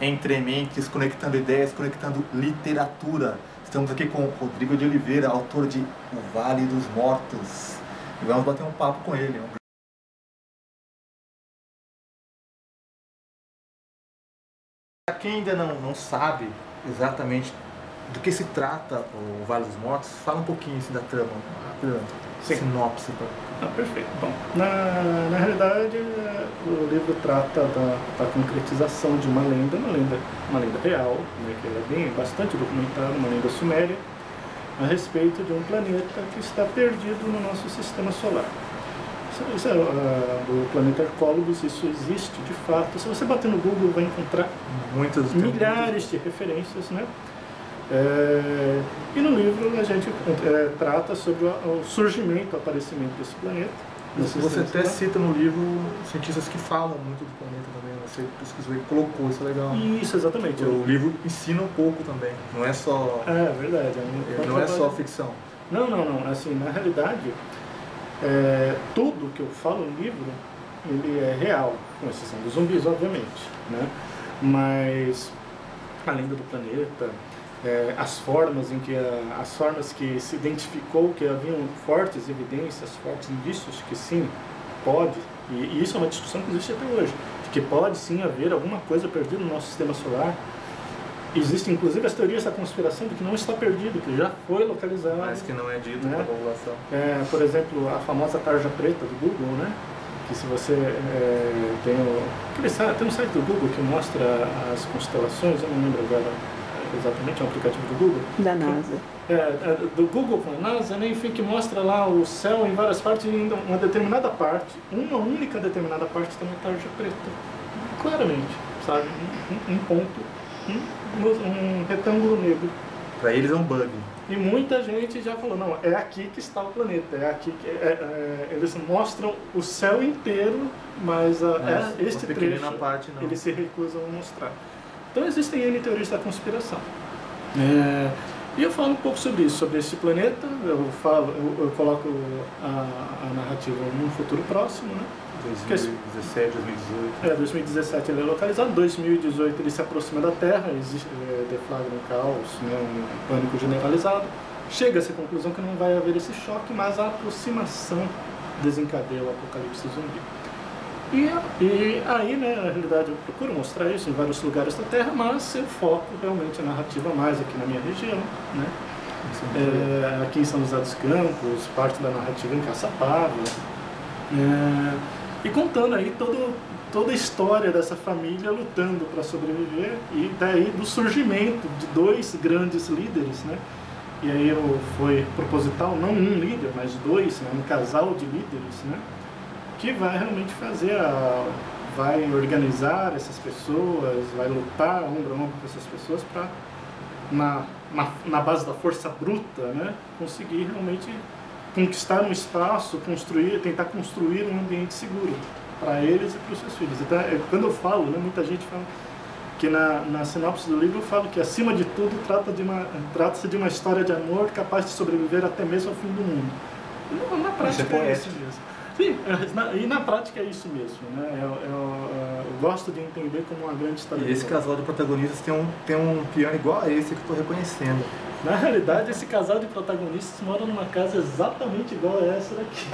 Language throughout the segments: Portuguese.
entre mentes, conectando ideias, conectando literatura. Estamos aqui com o Rodrigo de Oliveira, autor de O Vale dos Mortos. E vamos bater um papo com ele. Para quem ainda não sabe exatamente do que se trata o Vale dos Mortos, fala um pouquinho assim, da trama, sinopse. Perfeito. Bom, na realidade, o livro trata da concretização de uma lenda real, né, que é bastante documentada, uma lenda suméria, a respeito de um planeta que está perdido no nosso sistema solar. Isso é do planeta Hercólogos, isso existe de fato. Se você bater no Google, vai encontrar milhares de referências, né? E no livro a gente trata sobre o surgimento, o aparecimento desse planeta. Você até cita no livro cientistas que falam muito do planeta também, né? Você pesquisou e colocou, isso é legal. Isso, exatamente. O livro ensina um pouco também, não é só... É verdade. Não é só ficção. Não. Assim, na realidade, tudo que eu falo no livro, ele é real, com exceção dos zumbis, obviamente, né? Mas a lenda do planeta... as formas que se identificou que haviam fortes evidências, fortes indícios que sim, pode, e isso é uma discussão que existe até hoje, de que pode sim haver alguma coisa perdida no nosso sistema solar. Existem inclusive as teorias da conspiração de que não está perdido, que já foi localizado. Mas que não é dito, né, para a população. Por exemplo, a famosa tarja preta do Google, né? Que se você tem um site do Google que mostra as constelações, eu não lembro agora exatamente, é um aplicativo do Google. Da NASA. Do Google com a NASA, né? Enfim, que mostra lá o céu em várias partes, e em uma determinada parte, uma única determinada parte tem uma tarja preta. Claramente, sabe? Um ponto, um retângulo negro. Para eles é um bug. E muita gente já falou, não, é aqui que está o planeta, é aqui que... eles mostram o céu inteiro, mas este trecho parte, não. Eles se recusam a mostrar. Então existem N teorias da conspiração. E eu falo um pouco sobre isso, sobre esse planeta. Eu coloco a narrativa num futuro próximo, né? 2017, 2018. 2017 ele é localizado, 2018 ele se aproxima da Terra, deflagra um caos, né, um pânico generalizado. Chega-se à conclusão que não vai haver esse choque, mas a aproximação desencadeia o apocalipse zumbi. E aí, né, na realidade, eu procuro mostrar isso em vários lugares da Terra, mas eu foco realmente a narrativa mais aqui na minha região, né? Aqui em São José dos Campos, parte da narrativa em Caçapava, e contando aí toda a história dessa família lutando para sobreviver, e daí do surgimento de dois grandes líderes, né? E aí foi proposital, não um líder, mas dois, né? Um casal de líderes, né? Que vai realmente vai organizar essas pessoas, vai lutar ombro a ombro com essas pessoas para, na base da força bruta, né, conseguir realmente conquistar um espaço, tentar construir um ambiente seguro para eles e para os seus filhos. Então, quando eu falo, né, muita gente fala que na sinopse do livro eu falo que, acima de tudo, trata-se de uma história de amor capaz de sobreviver até mesmo ao fim do mundo. Na prática é isso mesmo. Sim, e na prática é isso mesmo, né? Eu gosto de entender como uma grande história. E esse casal de protagonistas tem um piano igual a esse que eu estou reconhecendo. Na realidade, esse casal de protagonistas mora numa casa exatamente igual a essa daqui.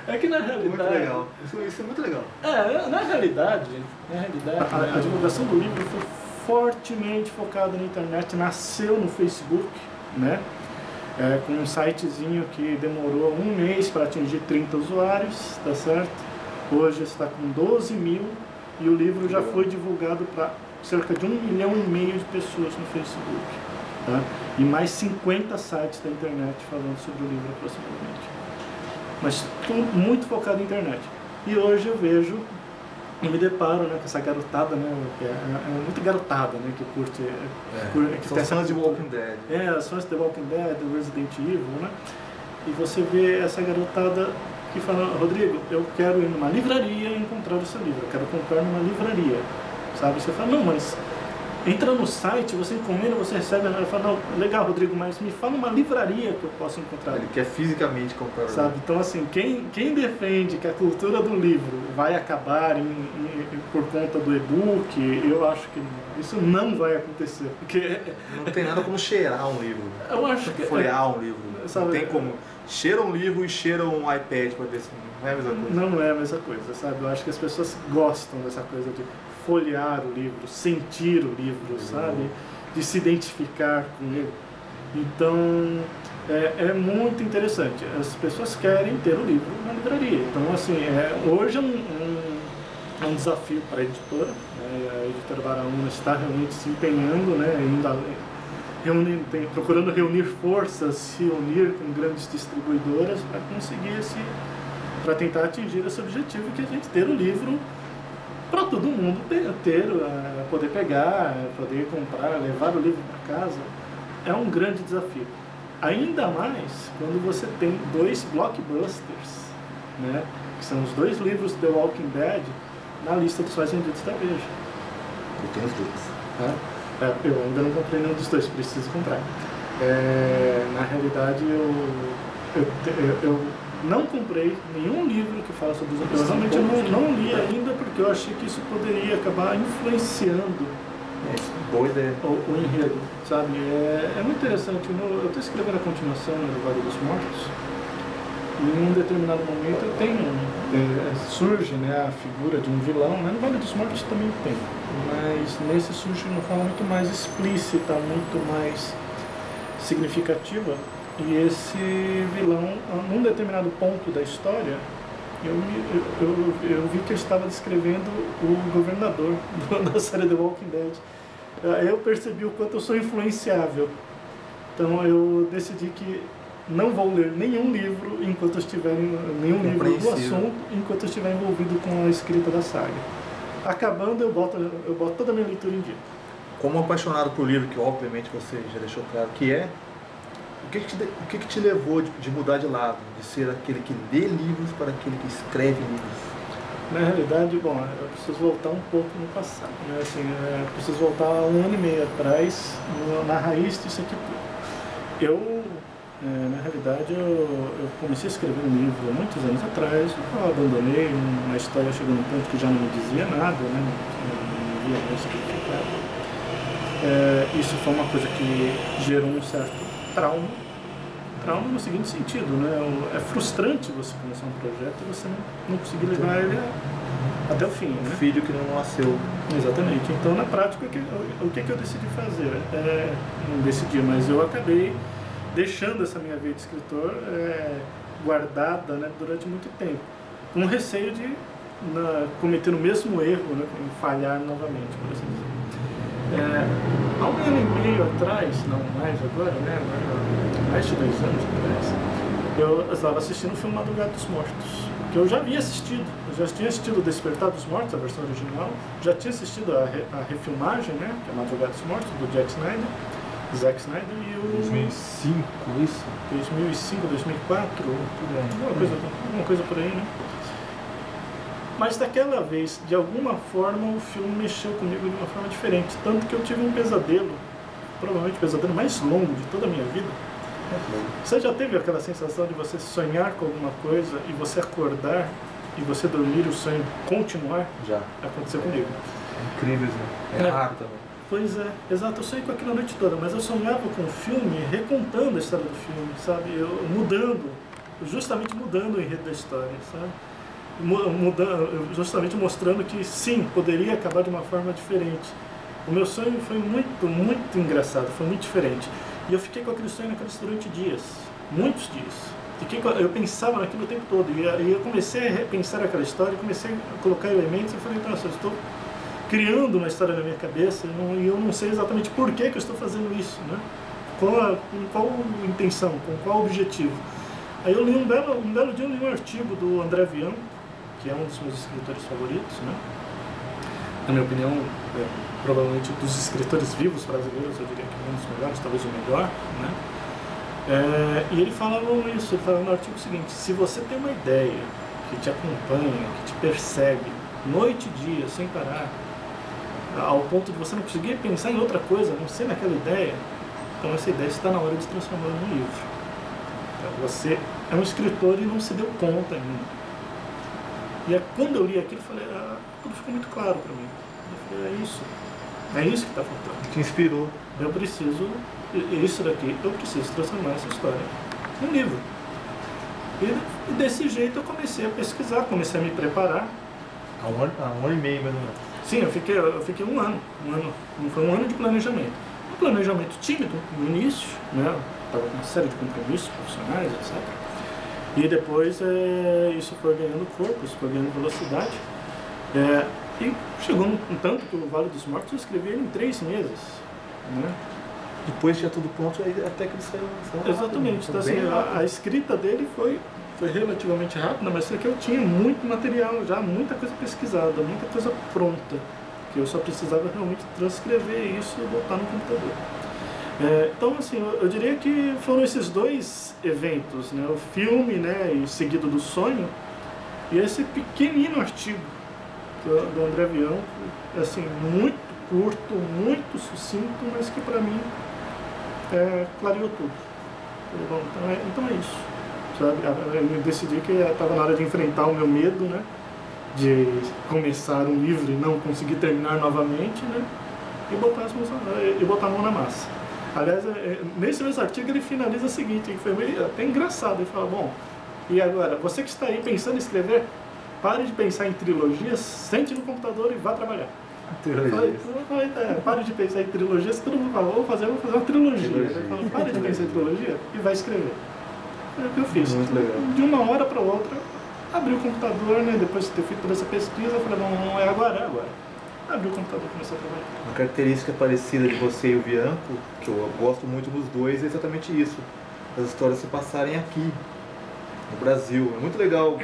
É que na realidade... Muito legal. Isso é muito legal. Na realidade a divulgação do livro foi fortemente focada na internet, nasceu no Facebook, né? Com um sitezinho que demorou um mês para atingir 30 usuários, tá certo? Hoje está com 12 mil e o livro já foi divulgado para cerca de 1,5 milhão de pessoas no Facebook, tá? E mais 50 sites da internet falando sobre o livro aproximadamente. Mas tudo muito focado na internet. E hoje eu vejo e me deparo, né, com essa garotada, né, que é muito garotada, né, que curte... que são fãs de Walking Dead. As fãs de The Walking Dead, do Resident Evil, né? E você vê essa garotada que fala, Rodrigo, eu quero ir numa livraria e encontrar o seu livro, eu quero comprar numa livraria, sabe? Você fala, não, mas entra no site, você encomenda, você recebe, e fala, não, legal, Rodrigo, mas me fala uma livraria que eu posso encontrar. Ele quer fisicamente comprar. Sabe? Então, assim, quem defende que a cultura do livro vai acabar por conta do e-book, eu acho que isso não vai acontecer. Porque não tem nada como cheirar um livro. Eu acho que folhear um livro. Sabe? Não tem como. Cheira um livro e cheira um iPad para ver se não é a mesma coisa. Não é a mesma coisa, sabe? Eu acho que as pessoas gostam dessa coisa de folhear o livro, sentir o livro, sabe? De se identificar com ele. Então, é muito interessante. As pessoas querem ter o livro na livraria. Então, assim, hoje é um desafio para a editora. Né? A editora Baraúna está realmente se empenhando, né? Procurando reunir forças, se unir com grandes distribuidoras para conseguir para tentar atingir esse objetivo, que é a gente ter o livro para todo mundo poder pegar, poder comprar, levar o livro para casa. É um grande desafio. Ainda mais quando você tem 2 blockbusters, né? Que são os 2 livros The Walking Dead na lista dos mais vendidos da Veja. Eu tenho os 2. Eu ainda não comprei nenhum dos 2, preciso comprar. Na realidade, eu não comprei nenhum livro que fala sobre os zumbis. Eu realmente não li ainda, porque eu achei que isso poderia acabar influenciando o enredo, sabe? É muito interessante. Eu estou escrevendo a continuação do Vale dos Mortos, e em um determinado momento surge, né, a figura de um vilão, né? No Vale dos Mortos também tem, mas nesse surge de uma forma muito mais explícita, muito mais significativa, e esse vilão, num determinado ponto da história, eu vi que eu estava descrevendo o governador da série The Walking Dead. Aí eu percebi o quanto eu sou influenciável, então eu decidi que não vou ler nenhum livro enquanto eu estiver nenhum livro do assunto enquanto eu estiver envolvido com a escrita da saga. Acabando, eu boto toda a minha leitura em dia. Como apaixonado por livro, que obviamente você já deixou claro que é, o que te levou de mudar de lado, de ser aquele que lê livros para aquele que escreve livros? Na realidade, eu preciso voltar um pouco no passado, né? Assim, eu preciso voltar 1 ano e meio atrás, na raiz disso aqui tudo. Na realidade, eu comecei a escrever um livro há muitos anos atrás, eu abandonei, a história chegou num ponto que já não me dizia nada, né? Não via mais significado. Isso foi uma coisa que gerou um certo trauma. Trauma no seguinte sentido, né? É frustrante você começar um projeto e você não conseguir levar ele até o fim, né? Um filho que não nasceu. Exatamente. Então, na prática, o que eu decidi fazer? Não decidi, mas eu acabei deixando essa minha vida de escritor guardada, né, durante muito tempo, com receio de cometer o mesmo erro, né, falhar novamente, por assim dizer. Há 1 ano e meio atrás, não mais agora, né, mais de 2 anos atrás, eu estava assistindo o filme Madrugada dos Mortos, que eu já havia assistido. Eu já tinha assistido o Despertar dos Mortos, a versão original, já tinha assistido a refilmagem, né, que é Madrugada dos Mortos, do Zack Snyder, e o 2005, isso? 2005, 2004, alguma coisa por aí, né? Mas daquela vez, de alguma forma, o filme mexeu comigo de uma forma diferente, tanto que eu tive um pesadelo, provavelmente o pesadelo mais longo de toda a minha vida. Você já teve aquela sensação de você sonhar com alguma coisa e você acordar e você dormir e o sonho continuar? Já. Aconteceu comigo. Incrível, né? É raro também. Pois é, exato, eu sonhei com aquilo a noite toda, mas eu sonhava com o filme, recontando a história do filme, sabe? Justamente mudando o enredo da história, sabe? Justamente mostrando que sim, poderia acabar de uma forma diferente. O meu sonho foi muito, muito engraçado, foi muito diferente. E eu fiquei com aquele sonho durante dias, muitos dias. Eu pensava naquilo o tempo todo, e eu comecei a repensar aquela história, comecei a colocar elementos, e falei, nossa, eu estou criando uma história na minha cabeça e eu não sei exatamente por que eu estou fazendo isso, né? Com qual intenção, com qual objetivo. Aí eu li um belo dia eu li um artigo do André Vian, que é um dos meus escritores favoritos, né? Na minha opinião, provavelmente dos escritores vivos brasileiros, eu diria que é um dos melhores, talvez o melhor, né? E ele falava isso, ele falava no artigo seguinte: se você tem uma ideia que te acompanha, que te persegue, noite e dia, sem parar, ao ponto de você não conseguir pensar em outra coisa, não ser naquela ideia, então essa ideia está na hora de transformar num livro. Então, você é um escritor e não se deu conta ainda. E quando eu li aquilo, eu falei, tudo ficou muito claro para mim. Eu falei, é isso que está faltando. Te inspirou. Eu preciso, isso daqui, eu preciso transformar essa história num livro. E desse jeito eu comecei a pesquisar, comecei a me preparar. Há um ano e meio, mais ou menos. Sim, eu fiquei um ano, foi um ano de planejamento. Um planejamento tímido no início, né? Estava com uma série de compromissos profissionais, etc. E depois isso foi ganhando corpo, isso foi ganhando velocidade. E chegou um tanto que o Vale dos Mortos eu escrevi ele em 3 meses. Né? Depois tinha tudo pronto, aí até que ele saiu. Exatamente. Então, assim, a escrita dele foi relativamente rápida, mas é que eu tinha muito material já, muita coisa pesquisada, muita coisa pronta, que eu só precisava realmente transcrever isso e botar no computador. Então, assim, eu diria que foram esses 2 eventos, né? O filme, né, e seguido do sonho, e esse pequenino artigo do André Bianco, assim, muito curto, muito sucinto, mas que para mim clareou tudo. Falei, bom, então é isso, sabe? Eu decidi que estava na hora de enfrentar o meu medo, né, de começar um livro e não conseguir terminar novamente, né, e botar a mão na massa. Aliás, nesse mesmo artigo ele finaliza o seguinte, que foi até engraçado, ele fala, bom, e agora, você que está aí pensando em escrever, pare de pensar em trilogias, sente no computador e vá trabalhar. Pare de pensar em trilogias, todo mundo fala, vou fazer uma trilogia. Ele fala, pare de pensar em trilogia e vai escrever. É o que eu fiz. Muito legal. De uma hora para outra, abri o computador, né, depois de ter feito toda essa pesquisa, eu falei, não é agora, é agora. Abri o computador e comecei a trabalhar. Uma característica parecida de você e o Bianco, que eu gosto muito dos dois, é exatamente isso. As histórias se passarem aqui, no Brasil. É muito legal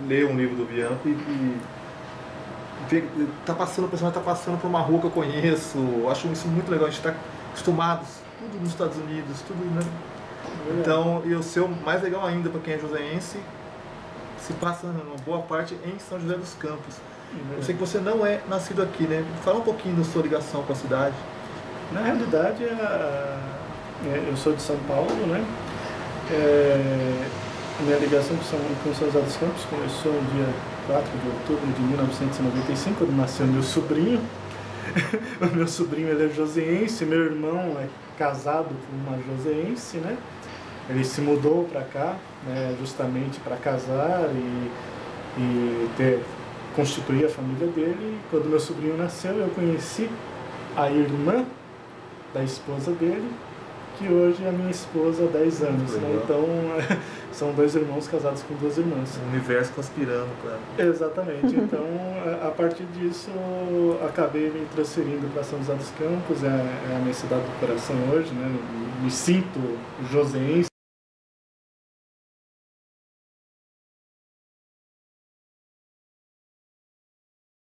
ler um livro do Bianco e tá passando, o personagem está passando por uma rua que eu conheço. Eu acho isso muito legal. A gente está acostumados, tudo nos Estados Unidos, tudo, né? Então, e o seu, mais legal ainda para quem é joseense, se passa uma boa parte em São José dos Campos. Eu sei que você não é nascido aqui, né? Fala um pouquinho da sua ligação com a cidade. Na realidade, eu sou de São Paulo, né? Minha ligação com São José dos Campos começou no dia 4 de outubro de 1995, quando nasceu meu sobrinho. O meu sobrinho, ele é joseense, meu irmão é casado com uma joseense, né? Ele se mudou para cá, né, justamente para casar e constituir a família dele. Quando meu sobrinho nasceu, eu conheci a irmã da esposa dele, que hoje é a minha esposa há 10 anos. Né? Então, são 2 irmãos casados com 2 irmãs. O universo conspirando, claro. Exatamente. Então, a partir disso, acabei me transferindo para São José dos Campos, é a minha cidade do coração hoje, né? Me sinto joseense.